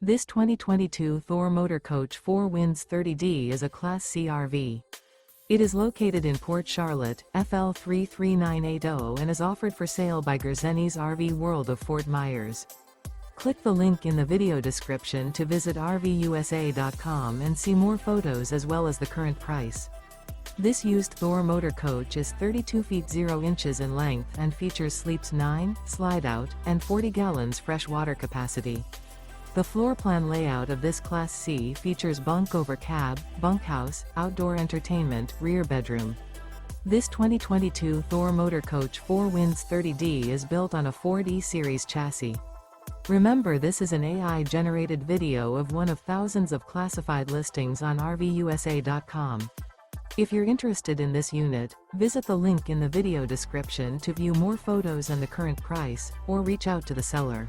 This 2022 Thor Motor Coach 4 Winds 30D is a Class C RV. It is located in Port Charlotte, FL 33980 and is offered for sale by Gerzeny's RV World of Fort Myers. Click the link in the video description to visit RVUSA.com and see more photos as well as the current price. This used Thor motor coach is 32 feet 0 inches in length and features sleeps 9, Slideout, and 40 gallons fresh water capacity. The floor plan layout of this Class C features Bunk Over Cab, Bunkhouse, outdoor entertainment, rear bedroom. This 2022 Thor Motor Coach 4 Winds 30D is built on a Ford E-Series chassis. Remember, this is an AI-generated video of one of thousands of classified listings on RVUSA.com. If you're interested in this unit, visit the link in the video description to view more photos and the current price, or reach out to the seller.